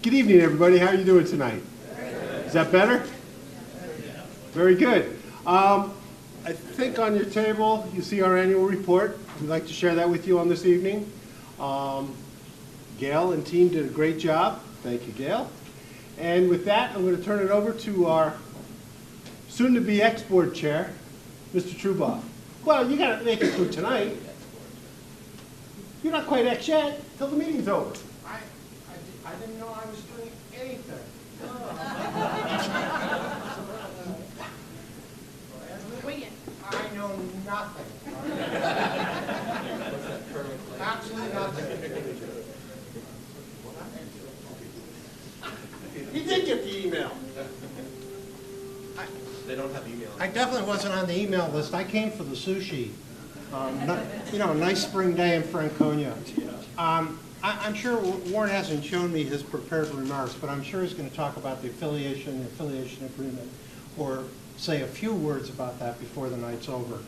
Good evening, everybody. How are you doing tonight? Is that better? Very good. I think on your table you see our annual report. We'd like to share that with you on this evening. Gail and team did a great job. Thank you, Gail. And with that, I'm going to turn it over to our soon-to-be ex-board chair, Mr. Trubaugh. Well, you got to make it through tonight. You're not quite ex yet, till the meeting's over. I didn't know I was doing anything. Wing it. I know nothing. Absolutely nothing. He did get the email. They don't have email. I definitely wasn't on the email list. I came for the sushi. You know, a nice spring day in Franconia. I'm sure Warren hasn't shown me his prepared remarks, but I'm sure he's going to talk about the affiliation agreement, or say a few words about that before the night's over.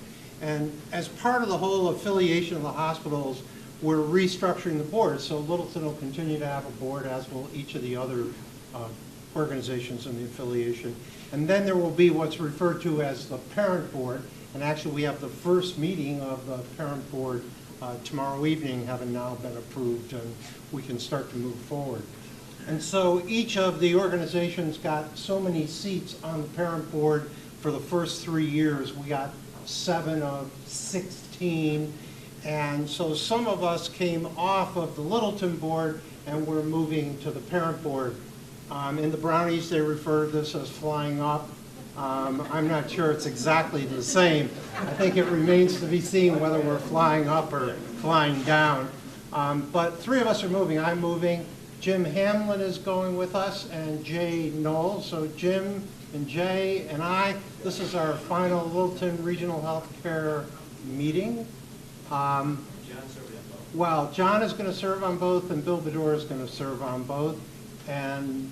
And as part of the whole affiliation of the hospitals, we're restructuring the board, so Littleton will continue to have a board, as will each of the other organizations in the affiliation. And then there will be what's referred to as the parent board, and actually we have the first meeting of the parent board tomorrow evening, having now been approved, and we can start to move forward. And so each of the organizations got so many seats on the parent board for the first 3 years. We got 7 of 16, and so some of us came off of the Littleton board and we're moving to the parent board. In the Brownies, they refer to this as flying up. I'm not sure it's exactly the same. I think it remains to be seen whether we're flying up or flying down. But 3 of us are moving. I'm moving. Jim Hamlin is going with us, and Jay Knoll. So Jim and Jay and I, this is our final Littleton Regional Healthcare meeting. Well, John is going to serve on both, and Bill Bedore is going to serve on both. And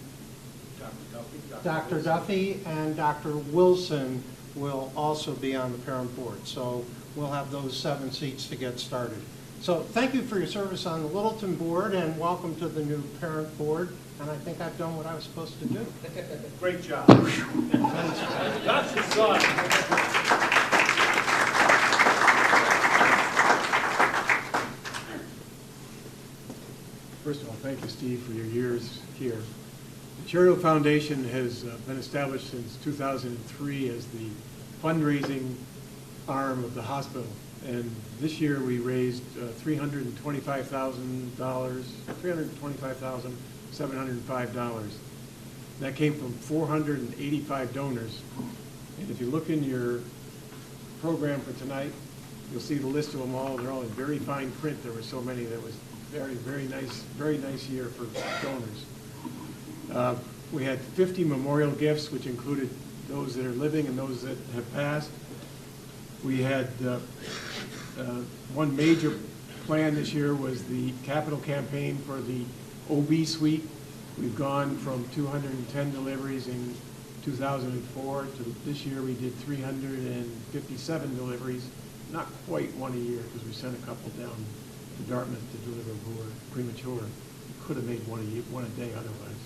Dr. Duffy and Dr. Wilson will also be on the parent board. So we'll have those 7 seats to get started. So thank you for your service on the Littleton board, and welcome to the new parent board. And I think I've done what I was supposed to do. Great job. That's the son. First of all, thank you, Steve, for your years here. The Charitable Foundation has been established since 2003 as the fundraising arm of the hospital. And this year we raised $325,705. That came from 485 donors. And if you look in your program for tonight, you'll see the list of them all. They're all in very fine print. There were so many. That was very nice year for donors. We had 50 memorial gifts, which included those that are living and those that have passed. We had one major plan this year was the capital campaign for the OB suite. We've gone from 210 deliveries in 2004 to this year we did 357 deliveries, not quite one a year because we sent a couple down to Dartmouth to deliver who were premature. We could have made one a day otherwise.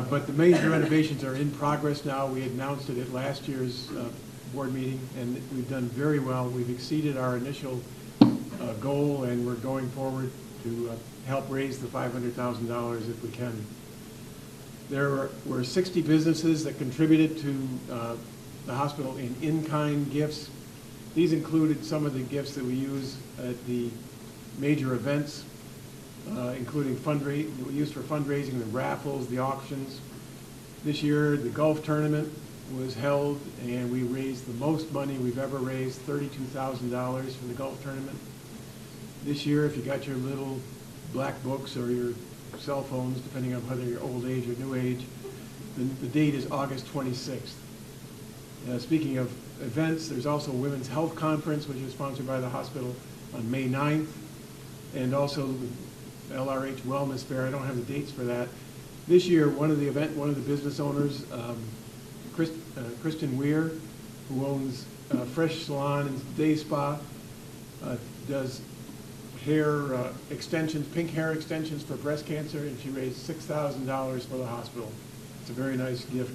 But the major renovations are in progress now. We announced it at last year's board meeting, and we've done very well. We've exceeded our initial goal, and we're going forward to help raise the $500,000 if we can. There were 60 businesses that contributed to the hospital in-kind gifts. These included some of the gifts that we use at the major events, including that we used for fundraising, the raffles, the auctions. This year, the golf tournament was held, and we raised the most money we've ever raised, $32,000 for the golf tournament. This year, if you got your little black books or your cell phones, depending on whether you're old age or new age, the date is August 26th. Speaking of events, there's also a Women's Health Conference, which is sponsored by the hospital, on May 9th, and also the LRH Wellness Fair. I don't have the dates for that. This year, one of the business owners, Kristen Weir, who owns Fresh Salon and Day Spa, does hair extensions, pink hair extensions for breast cancer, and she raised $6,000 for the hospital. It's a very nice gift.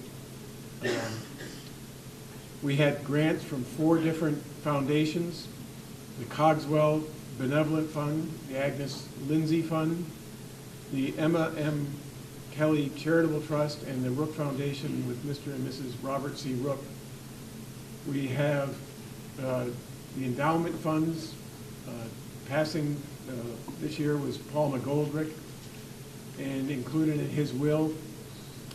We had grants from 4 different foundations: the Cogswell Benevolent Fund, the Agnes Lindsay Fund, the Emma M. Kelly Charitable Trust, and the Rook Foundation with Mr. and Mrs. Robert C. Rook. We have the endowment funds. Passing this year was Paul McGoldrick, and included in his will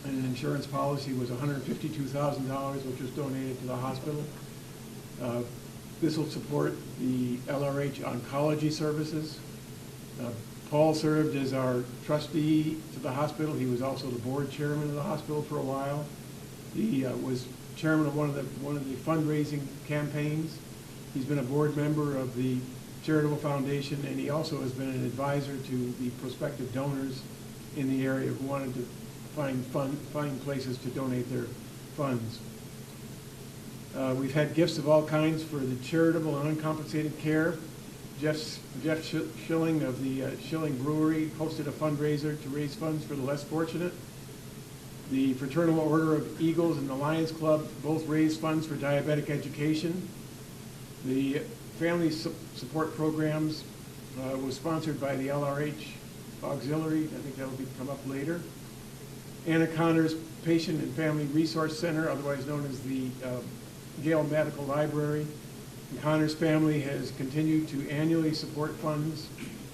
and an insurance policy was $152,000, which was donated to the hospital. This will support the LRH Oncology Services. Paul served as our trustee to the hospital. He was also the board chairman of the hospital for a while. He was chairman of one of the fundraising campaigns. He's been a board member of the Charitable Foundation, and he also has been an advisor to the prospective donors in the area who wanted to find places to donate their funds. We've had gifts of all kinds for the charitable and uncompensated care. Jeff Schilling of the Schilling Brewery hosted a fundraiser to raise funds for the less fortunate. The Fraternal Order of Eagles and the Lions Club both raised funds for diabetic education. The Family Support Programs was sponsored by the LRH Auxiliary. I think that will come up later. Anna Connor's Patient and Family Resource Center, otherwise known as the Gale Medical Library. And Connor's family has continued to annually support funds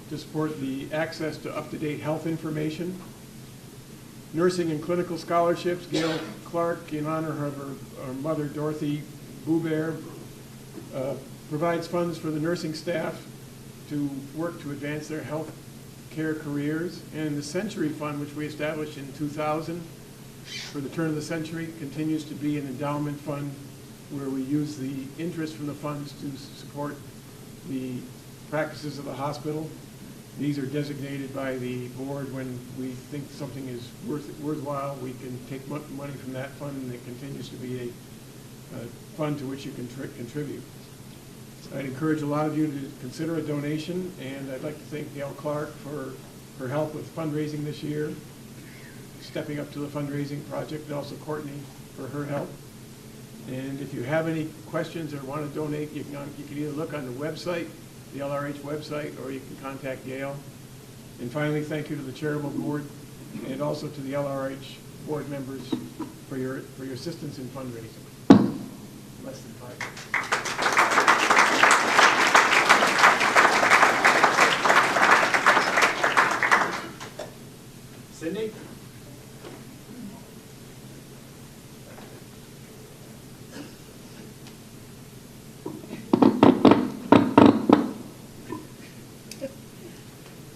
to support the access to up-to-date health information. Nursing and clinical scholarships, Gail Clark, in honor of her mother, Dorothy Boubert, provides funds for the nursing staff to work to advance their health care careers. And the Century Fund, which we established in 2000 for the turn of the century, continues to be an endowment fund where we use the interest from the funds to support the practices of the hospital. These are designated by the board when we think something is worthwhile. We can take money from that fund, and it continues to be a fund to which you can contribute. I'd encourage a lot of you to consider a donation, and I'd like to thank Gail Clark for her help with fundraising this year, stepping up to the fundraising project, and also Courtney for her help. And if you have any questions or want to donate, you can either look on the website, the LRH website, or you can contact Gail. And finally, thank you to the charitable board and also to the LRH board members for your assistance in fundraising. Less than 5 minutes. Cindy?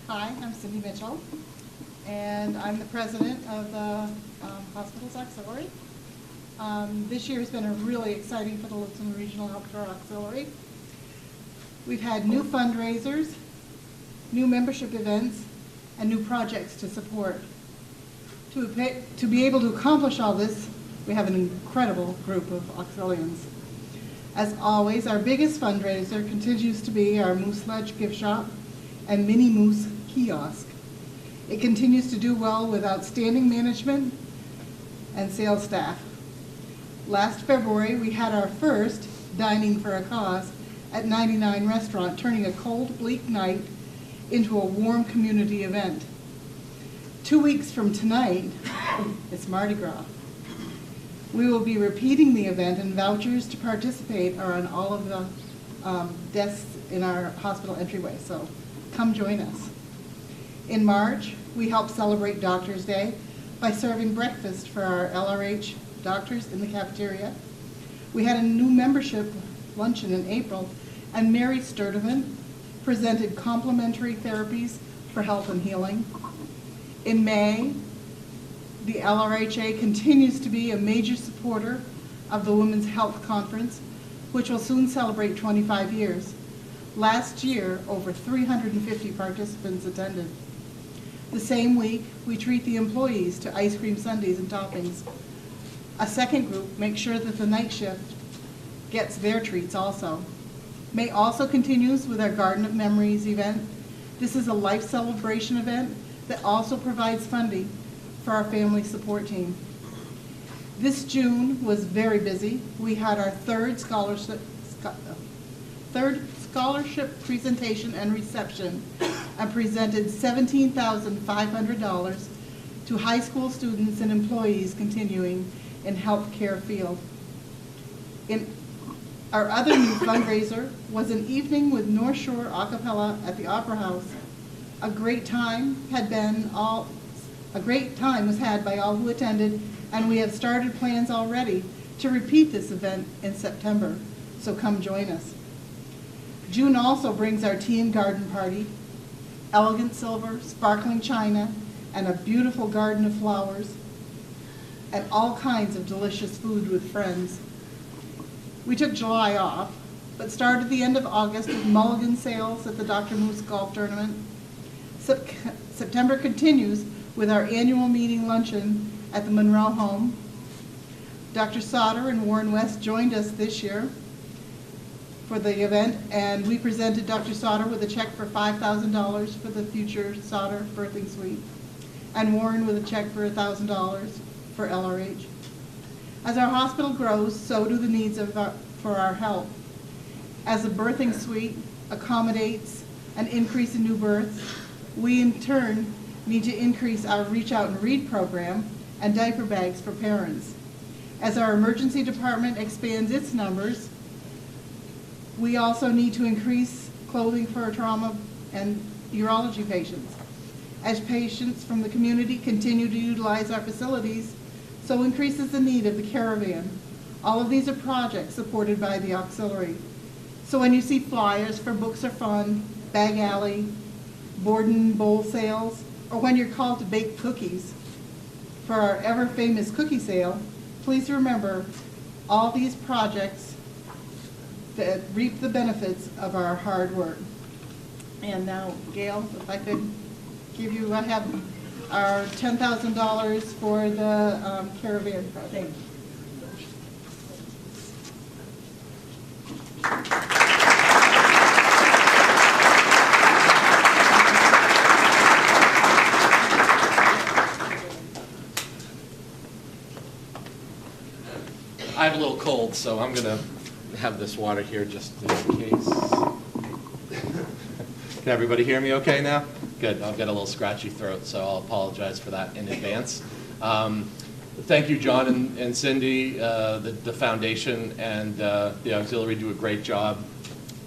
Hi, I'm Cindy Mitchell, and I'm the president of the Hospitals Auxiliary. This year has been really exciting for the Littleton Regional Healthcare Auxiliary. We've had new fundraisers, new membership events, and new projects to support. To be able to accomplish all this, we have an incredible group of auxilians. As always, our biggest fundraiser continues to be our Moose Ledge gift shop and Mini Moose kiosk. It continues to do well with outstanding management and sales staff. Last February, we had our first Dining for a Cause at 99 Restaurant, turning a cold, bleak night into a warm community event. 2 weeks from tonight, it's Mardi Gras. We will be repeating the event, and vouchers to participate are on all of the desks in our hospital entryway, so come join us. In March, we helped celebrate Doctors' Day by serving breakfast for our LRH doctors in the cafeteria. We had a new membership luncheon in April, and Mary Sturdivant presented complimentary therapies for health and healing. In May, the LRHA continues to be a major supporter of the Women's Health Conference, which will soon celebrate 25 years. Last year, over 350 participants attended. The same week, we treat the employees to ice cream sundaes and toppings. A second group makes sure that the night shift gets their treats also. May also continues with our Garden of Memories event This is a life celebration event that also provides funding for our family support team. This June was very busy. We had our third scholarship presentation and reception, and presented $17,500 to high school students and employees continuing in healthcare field. Our other new fundraiser was an evening with North Shore a cappella at the Opera House. A great time was had by all who attended, and we have started plans already to repeat this event in September, so come join us. June also brings our team garden party, elegant silver, sparkling china, and a beautiful garden of flowers, and all kinds of delicious food with friends. We took July off, but started the end of August with mulligan sales at the Dr. Moose Golf Tournament. September continues with our annual meeting luncheon at the Monroe home. Dr. Sauter and Warren West joined us this year for the event, and we presented Dr. Sauter with a check for $5,000 for the future Sauter birthing suite, and Warren with a check for $1,000 for LRH. As our hospital grows, so do the needs for our health. As the birthing suite accommodates an increase in new births, we in turn need to increase our Reach Out and Read program and diaper bags for parents. As our emergency department expands its numbers, we also need to increase clothing for trauma and urology patients. As patients from the community continue to utilize our facilities, so increases the need of the caravan. All of these are projects supported by the auxiliary. So when you see flyers for Books Are Fun, Bag Alley, board and bowl sales, or when you're called to bake cookies for our ever-famous cookie sale, please remember all these projects that reap the benefits of our hard work. And now, Gail, if I could give you, I have our $10,000 for the caravan thing. I have a little cold, so I'm going to have this water here just in case. Can everybody hear me okay now? Good. I've got a little scratchy throat, so I'll apologize for that in advance. Thank you, John and Cindy. The foundation and the auxiliary do a great job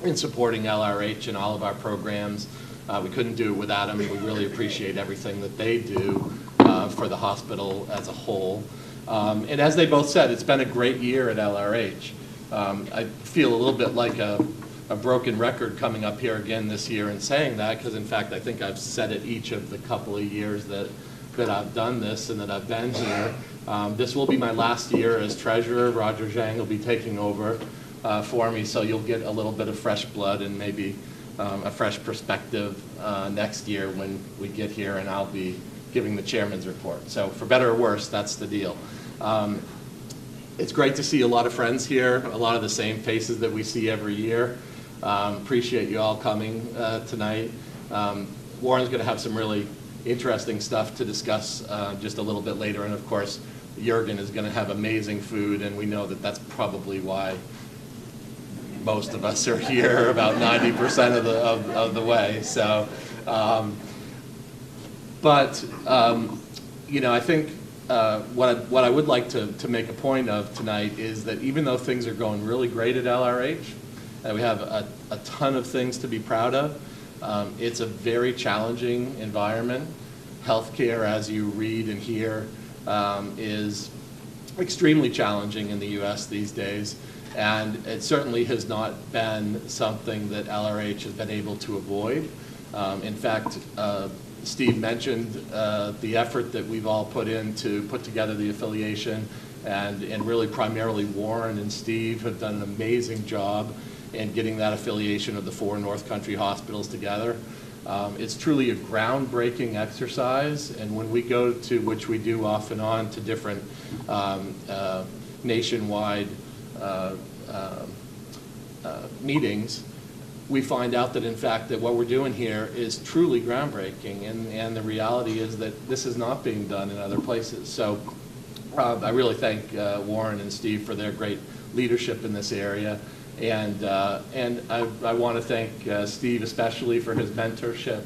in supporting LRH and all of our programs. We couldn't do it without them. We really appreciate everything that they do for the hospital as a whole. And as they both said, it's been a great year at LRH. I feel a little bit like a broken record coming up here again this year and saying that, because in fact I think I've said it each of the couple of years that I've done this and that I've been here. This will be my last year as treasurer. Roger Zhang will be taking over for me, so you'll get a little bit of fresh blood and maybe a fresh perspective next year when we get here and I'll be giving the chairman's report. So for better or worse, that's the deal. It's great to see a lot of friends here, a lot of the same faces that we see every year. Appreciate you all coming tonight. Warren's going to have some really interesting stuff to discuss just a little bit later, and of course Jurgen is going to have amazing food, and we know that that's probably why most of us are here about 90% of the way. So, you know, I think what I would like to make a point of tonight is that even though things are going really great at LRH, and we have a ton of things to be proud of, it's a very challenging environment. Healthcare, as you read and hear, is extremely challenging in the U.S. these days, and it certainly has not been something that LRH has been able to avoid. In fact, Steve mentioned the effort that we've all put in to put together the affiliation, and really primarily Warren and Steve have done an amazing job in getting that affiliation of the 4 North Country hospitals together. It's truly a groundbreaking exercise, and when we go to, which we do off and on, to different nationwide meetings, we find out that in fact that what we're doing here is truly groundbreaking, and the reality is that this is not being done in other places. So I really thank Warren and Steve for their great leadership in this area, and I want to thank Steve especially for his mentorship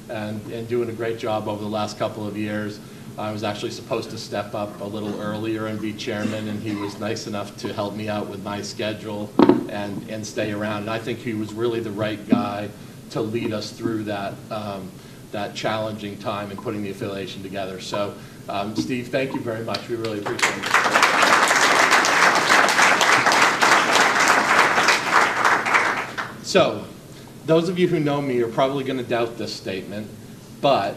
and doing a great job over the last couple of years. I was actually supposed to step up a little earlier and be chairman, and he was nice enough to help me out with my schedule and stay around. And I think he was really the right guy to lead us through that challenging time in putting the affiliation together. So, Steve, thank you very much. We really appreciate it. So, those of you who know me are probably going to doubt this statement, but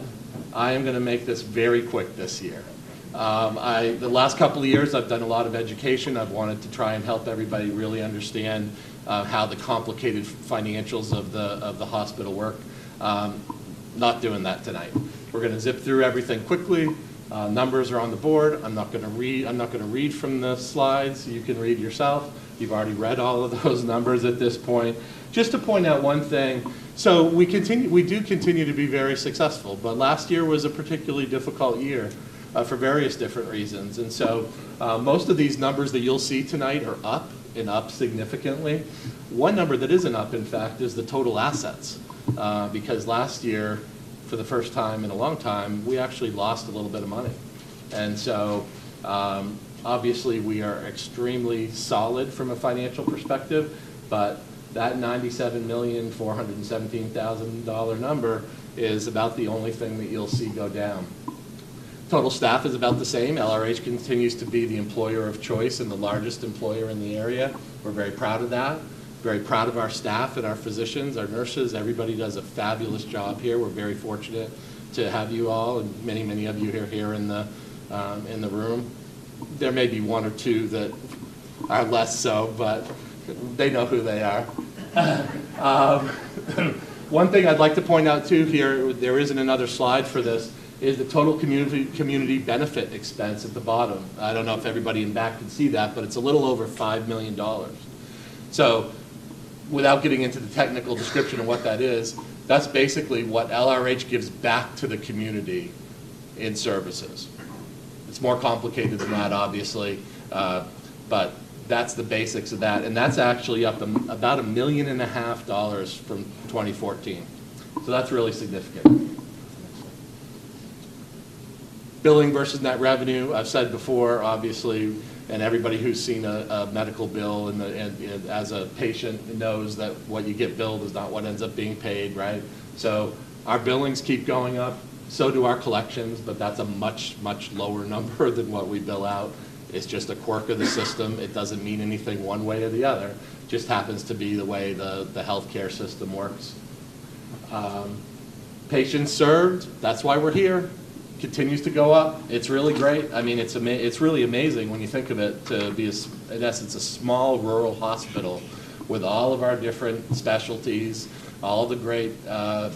I am going to make this very quick this year. The last couple of years I've done a lot of education. I've wanted to try and help everybody really understand how the complicated financials of the hospital work. Not doing that tonight. We're going to zip through everything quickly. Numbers are on the board. I'm not going to read from the slides. You can read yourself. You've already read all of those numbers at this point. Just to point out one thing, so we do continue to be very successful, but last year was a particularly difficult year for various different reasons. And so most of these numbers that you'll see tonight are up and up significantly. One number that isn't up, in fact, is the total assets, because last year, for the first time in a long time, we actually lost a little bit of money. And so obviously we are extremely solid from a financial perspective, but that $97,417,000 number is about the only thing that you'll see go down. Total staff is about the same. LRH continues to be the employer of choice and the largest employer in the area. We're very proud of that. Very proud of our staff and our physicians, our nurses. Everybody does a fabulous job here. We're very fortunate to have you all, and many, many of you here in the room. There may be one or two that are less so, but they know who they are. One thing I'd like to point out too here, there isn't another slide for this, is the total community benefit expense at the bottom. I don't know if everybody in back can see that, but it's a little over $5 million. So without getting into the technical description of what that is, that's basically what LRH gives back to the community in services. It's more complicated than that, obviously, but that's the basics of that, and that's actually up about $1.5 million from 2014. So that's really significant. Billing versus net revenue, I've said before, obviously, and everybody who's seen a medical bill and as a patient knows that what you get billed is not what ends up being paid, right? So our billings keep going up, so do our collections, but that's a much, much lower number than what we bill out. It's just a quirk of the system. It doesn't mean anything one way or the other. It just happens to be the way the healthcare system works. Patients served, that's why we're here. Continues to go up. It's really great. I mean, it's really amazing when you think of it to be, in essence, a small rural hospital with all of our different specialties, all the great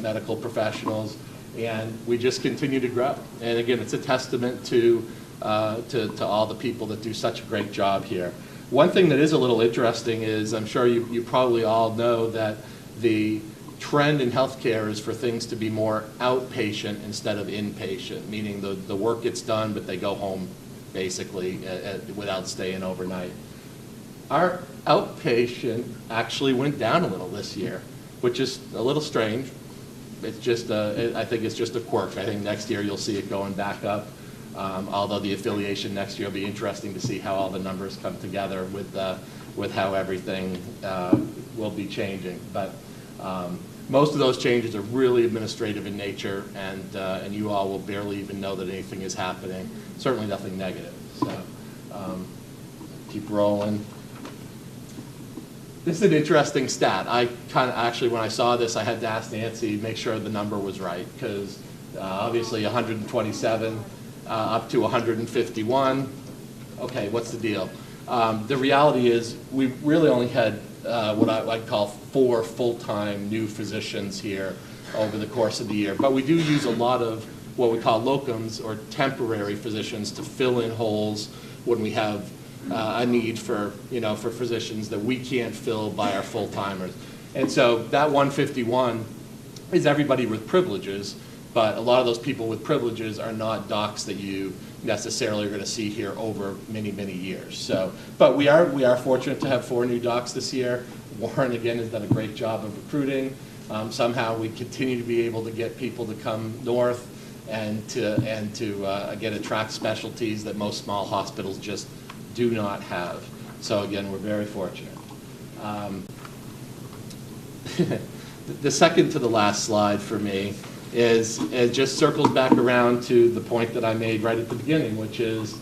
medical professionals, and we just continue to grow. And again, it's a testament to all the people that do such a great job here. One thing that is a little interesting is, I'm sure you probably all know that the trend in healthcare is for things to be more outpatient instead of inpatient, meaning the work gets done, but they go home basically without staying overnight. Our outpatient actually went down a little this year, which is a little strange. It's just, I think it's just a quirk. I think next year you'll see it going back up. Although the affiliation next year will be interesting to see how all the numbers come together with how everything will be changing. But most of those changes are really administrative in nature, and you all will barely even know that anything is happening. Certainly nothing negative. So keep rolling. This is an interesting stat. I kind of actually, when I saw this, I had to ask Nancy, make sure the number was right, because obviously 127 up to 151. Okay, what's the deal? The reality is we really only had what I'd call 4 full-time new physicians here over the course of the year. But we do use a lot of what we call locums, or temporary physicians, to fill in holes when we have a need for physicians that we can't fill by our full-timers. And so that 151 is everybody with privileges, but a lot of those people with privileges are not docs that you necessarily are going to see here over many, many years. So, but we are fortunate to have 4 new docs this year. Warren, again, has done a great job of recruiting. Somehow we continue to be able to get people to come north and to again, attract specialties that most small hospitals just do not have. So again, we're very fortunate. The second to the last slide for me is it just circles back around to the point that I made right at the beginning, which is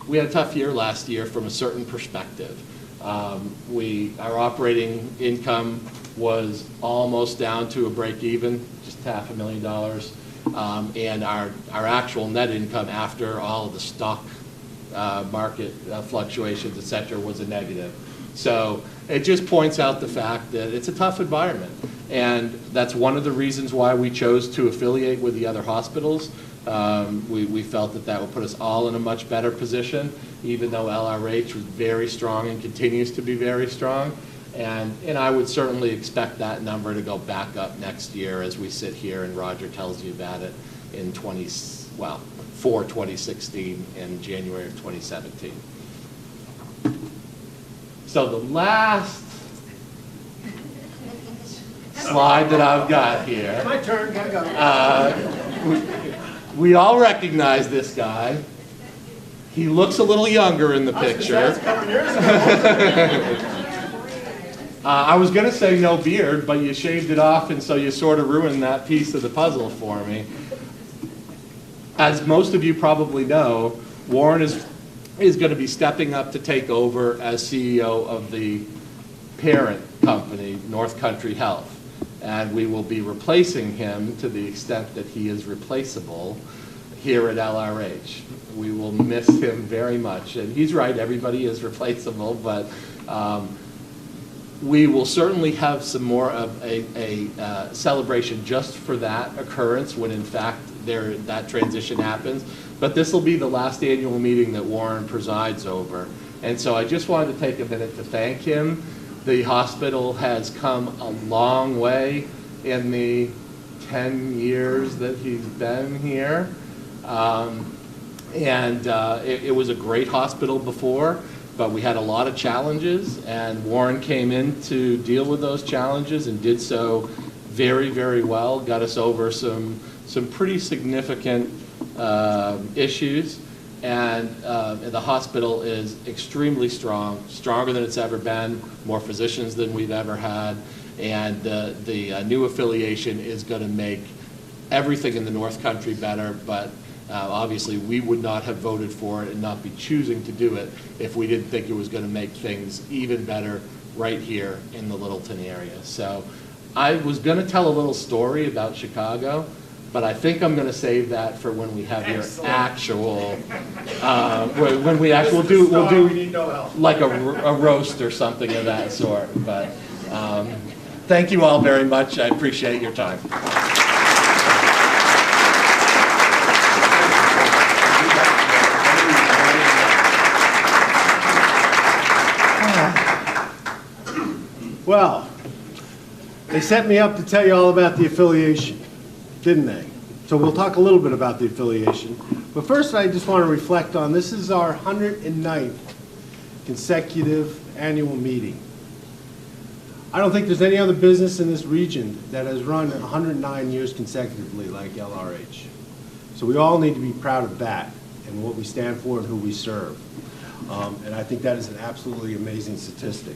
we had a tough year last year from a certain perspective. Our operating income was almost down to a break even, just $500,000. And our actual net income after all of the stock market fluctuations, et cetera, was a negative. So it just points out the fact that it's a tough environment. And that's one of the reasons why we chose to affiliate with the other hospitals. We felt that that would put us all in a much better position, even though LRH was very strong and continues to be very strong. And I would certainly expect that number to go back up next year as we sit here and Roger tells you about it in for 2016 and January of 2017. So the last slide that I've got here. My turn, gotta go. We all recognize this guy. He looks a little younger in the picture. I was going to say no beard, but you shaved it off, and so you sort of ruined that piece of the puzzle for me. As most of you probably know, Warren is going to be stepping up to take over as CEO of the parent company, North Country Health. And we will be replacing him to the extent that he is replaceable here at LRH. We will miss him very much. And he's right, everybody is replaceable, but we will certainly have some more of a celebration just for that occurrence when in fact that transition happens. But this will be the last annual meeting that Warren presides over. And so I just wanted to take a minute to thank him. The hospital has come a long way in the 10 years that he's been here. It was a great hospital before, but we had a lot of challenges, and Warren came in to deal with those challenges and did so very, very well, got us over some pretty significant issues, and the hospital is extremely strong, stronger than it's ever been, more physicians than we've ever had, and the new affiliation is going to make everything in the North Country better, but obviously we would not have voted for it and not be choosing to do it if we didn't think it was going to make things even better right here in the Littleton area. So I was going to tell a little story about Chicago, but I think I'm going to save that for when we have your actual, when we actually, we'll do like a roast or something of that sort. But thank you all very much. I appreciate your time. Well, they set me up to tell you all about the affiliation, didn't they? So we'll talk a little bit about the affiliation. But first, I just want to reflect on, this is our 109th consecutive annual meeting. I don't think there's any other business in this region that has run 109 years consecutively like LRH. So we all need to be proud of that and what we stand for and who we serve. And I think that is an absolutely amazing statistic.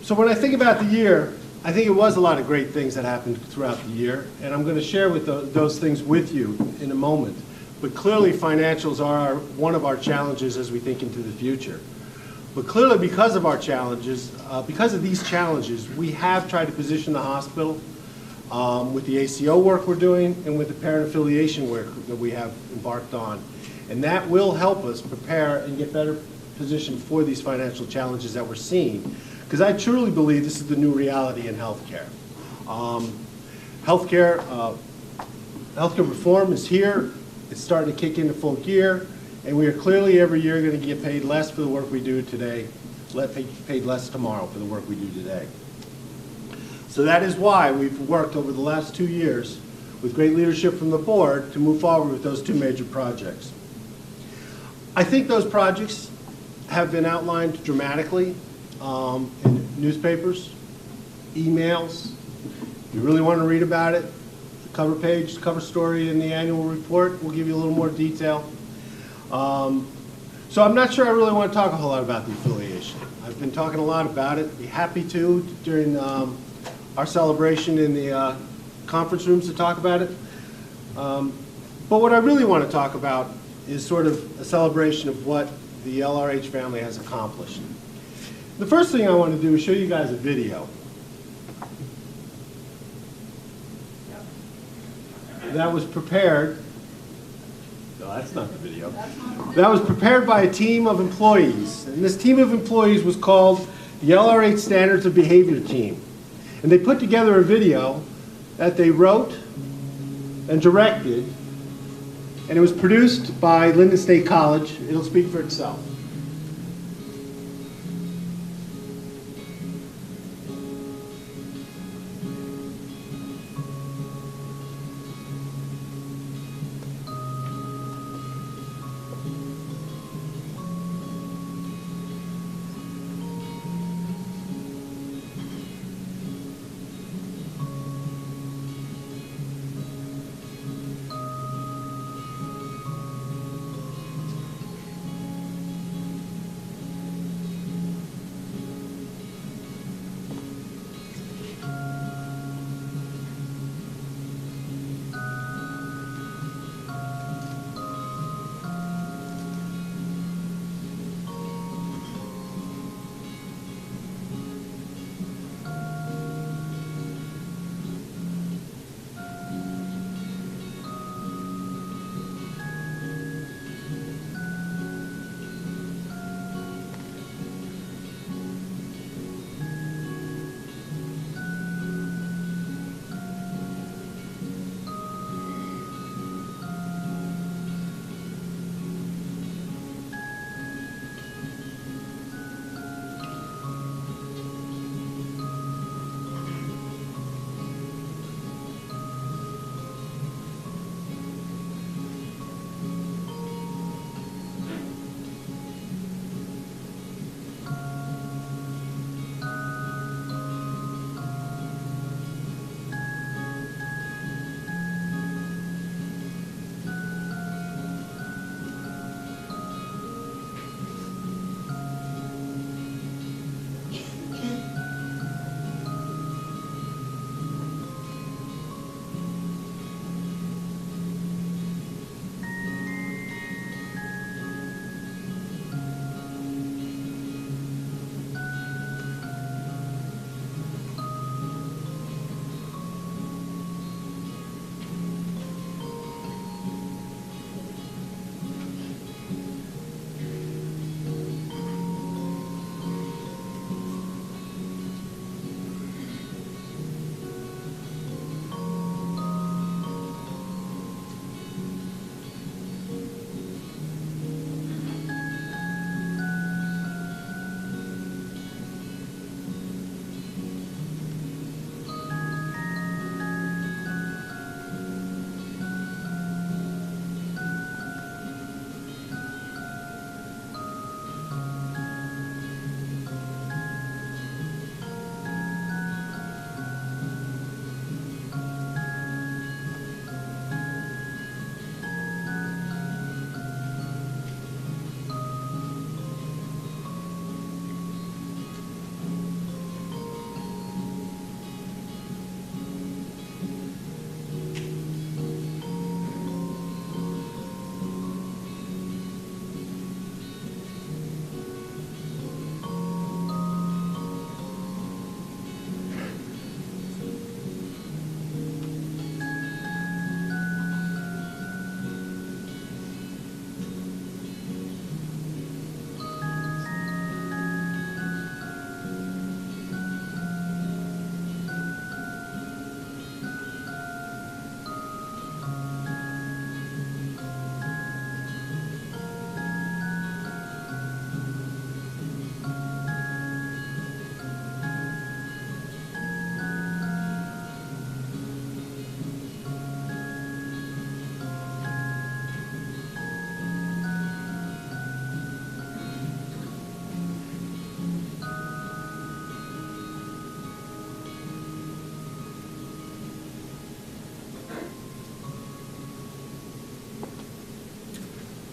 So when I think about the year, I think it was a lot of great things that happened throughout the year, and I'm going to share those things with you in a moment. But clearly financials are one of our challenges as we think into the future. But clearly because of our challenges, because of these challenges, we have tried to position the hospital with the ACO work we're doing and with the parent affiliation work that we have embarked on. And that will help us prepare and get better positioned for these financial challenges that we're seeing. Because I truly believe this is the new reality in healthcare. Healthcare reform is here. It's starting to kick into full gear. And we are clearly every year going to get paid less for the work we do today paid less tomorrow for the work we do today. So that is why we've worked over the last 2 years with great leadership from the board to move forward with those 2 major projects. I think those projects have been outlined dramatically in newspapers, emails. If you really want to read about it, the cover page, the cover story in the annual report will give you a little more detail. So I'm not sure I really want to talk a whole lot about the affiliation. I've been talking a lot about it. Be happy to during our celebration in the conference rooms to talk about it. But what I really want to talk about is sort of a celebration of what the LRH family has accomplished. The first thing I want to do is show you guys a video that was prepared. No, that's not the video. That was prepared by a team of employees. And this team of employees was called the LRH Standards of Behavior Team. And they put together a video that they wrote and directed, and it was produced by Linden State College. It'll speak for itself.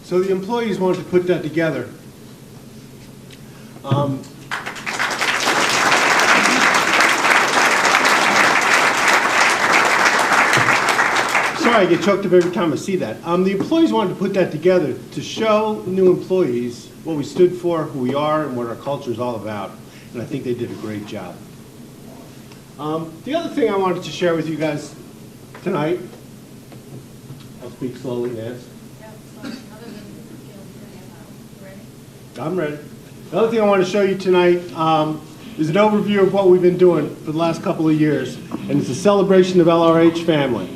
So the employees wanted to put that together. Sorry, I get choked up every time I see that. The employees wanted to put that together to show new employees what we stood for, who we are, and what our culture is all about. And I think they did a great job. The other thing I wanted to share with you guys tonight, I'll speak slowly, Nance. I'm ready. The other thing I want to show you tonight is an overview of what we've been doing for the last couple of years, and it's a celebration of LRH family.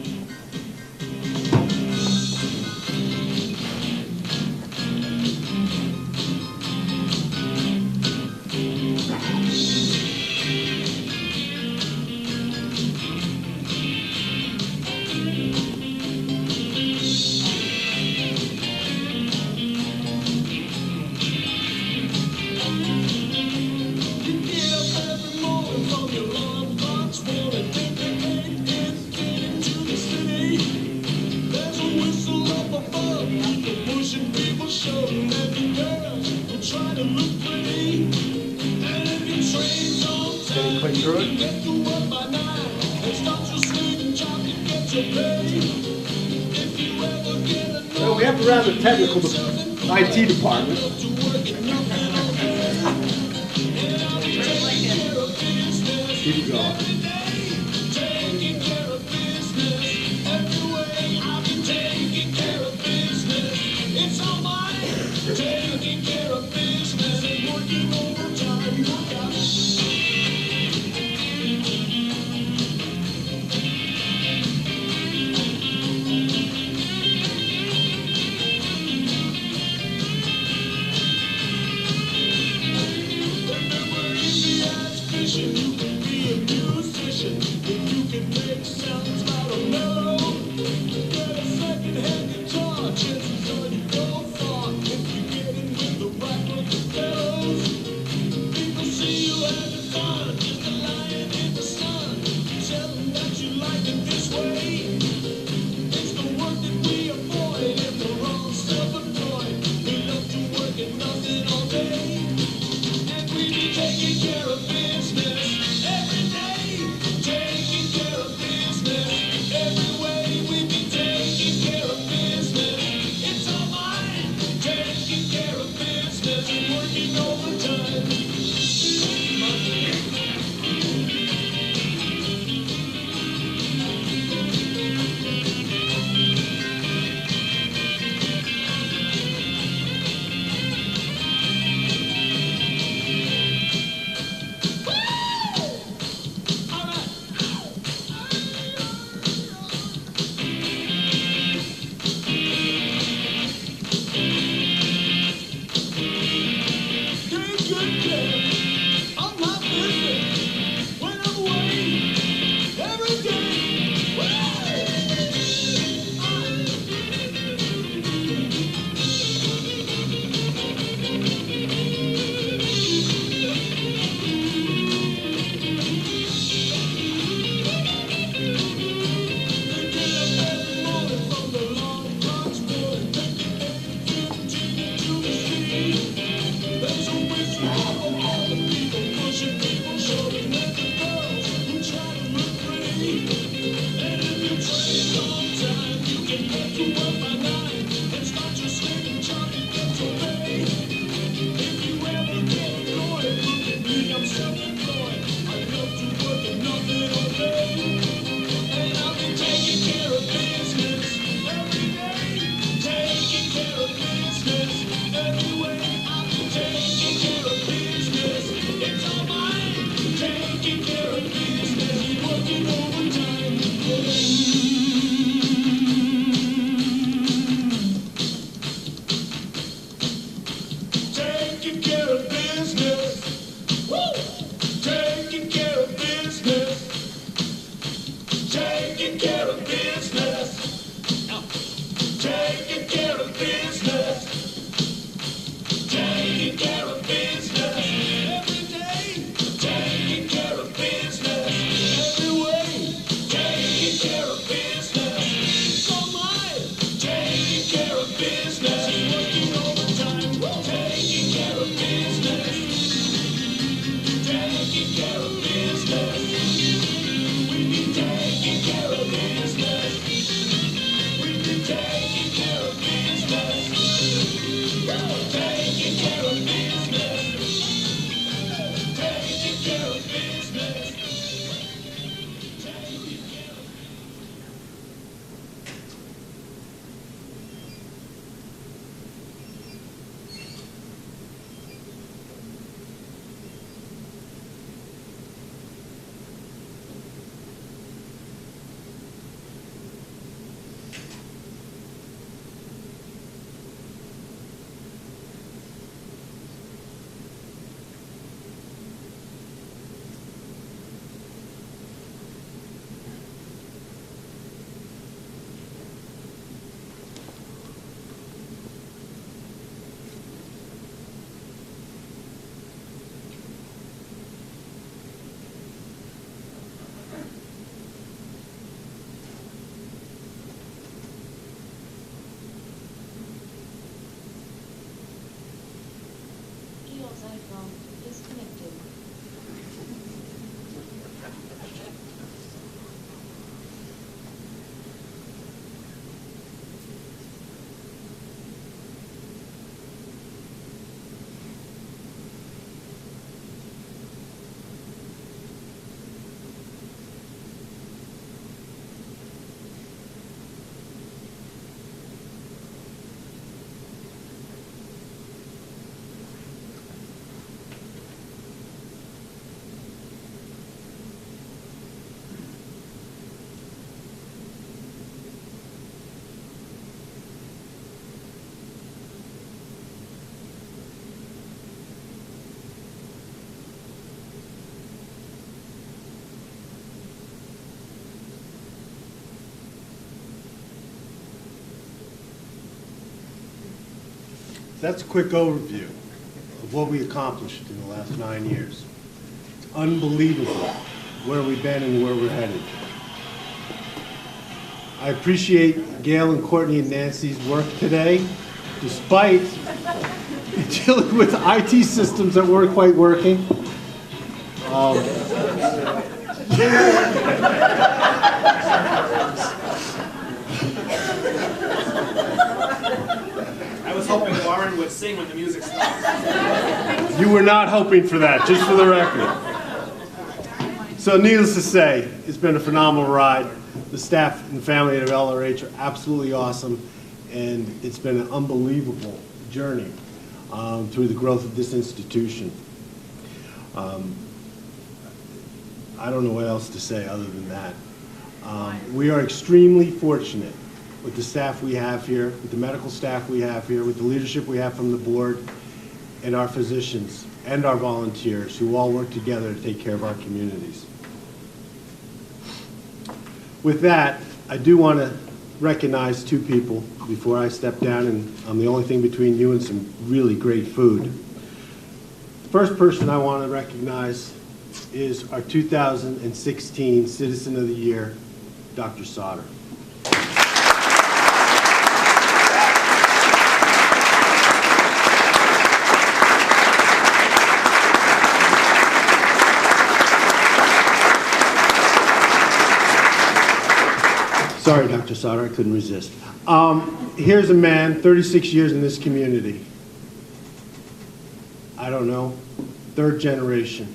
Can you click through it? Well, we have a rather technical IT department. Keep it going. Taking care of business. Well, disconnected. That's a quick overview of what we accomplished in the last 9 years. It's unbelievable where we've been and where we're headed. I appreciate Gail and Courtney and Nancy's work today, despite dealing with IT systems that weren't quite working. I was hoping Warren would sing when the music stopped. You were not hoping for that, just for the record. So needless to say, it's been a phenomenal ride. The staff and family at LRH are absolutely awesome, and it's been an unbelievable journey through the growth of this institution. I don't know what else to say other than that. We are extremely fortunate with the staff we have here, with the medical staff we have here, with the leadership we have from the board, and our physicians and our volunteers who all work together to take care of our communities. With that, I do want to recognize two people before I step down, and I'm the only thing between you and some really great food. The first person I want to recognize is our 2016 Citizen of the Year, Dr. Sauter. Sorry, Dr. Sauter, I couldn't resist. Here's a man, 36 years in this community. I don't know, third generation.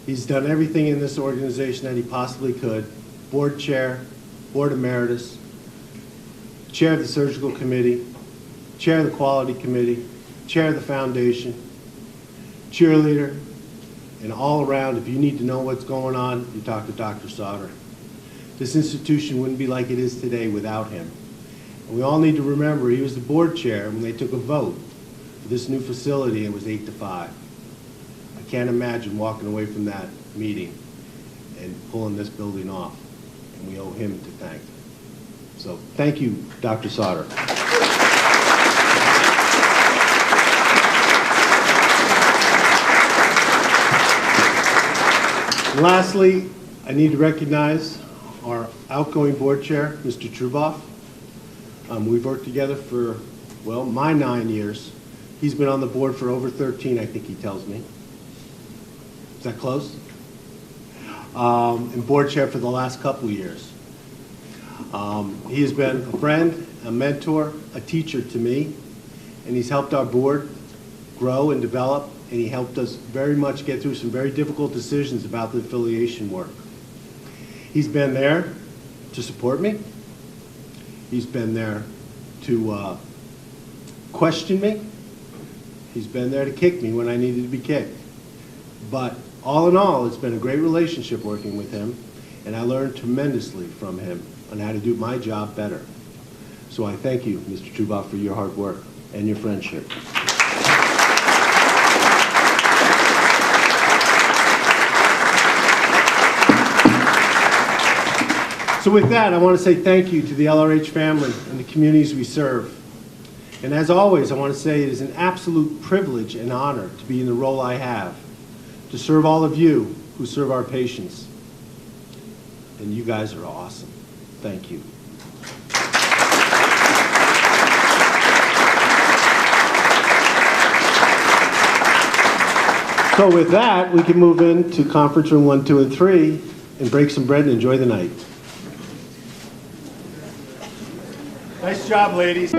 He's done everything in this organization that he possibly could. Board chair, board emeritus, chair of the surgical committee, chair of the quality committee, chair of the foundation, cheerleader, and all around, if you need to know what's going on, you talk to Dr. Sauter. This institution wouldn't be like it is today without him. And we all need to remember he was the board chair when they took a vote for this new facility, and it was 8-5. I can't imagine walking away from that meeting and pulling this building off, and we owe him to thank. So thank you, Dr. Sauter. And lastly, I need to recognize our outgoing board chair, Mr. Truboff. We've worked together for, well, my 9 years. He's been on the board for over 13, I think he tells me. Is that close? And board chair for the last couple of years. He has been a friend, a mentor, a teacher to me, and he's helped our board grow and develop, and he helped us very much get through some very difficult decisions about the affiliation work. He's been there to support me. He's been there to question me. He's been there to kick me when I needed to be kicked. But all in all, it's been a great relationship working with him, and I learned tremendously from him on how to do my job better. So I thank you, Mr. Truboff, for your hard work and your friendship. So with that, I want to say thank you to the LRH family and the communities we serve. And as always, I want to say it is an absolute privilege and honor to be in the role I have, to serve all of you who serve our patients. And you guys are awesome. Thank you. So with that, we can move into conference room 1, 2, and 3 and break some bread and enjoy the night. Nice job, ladies.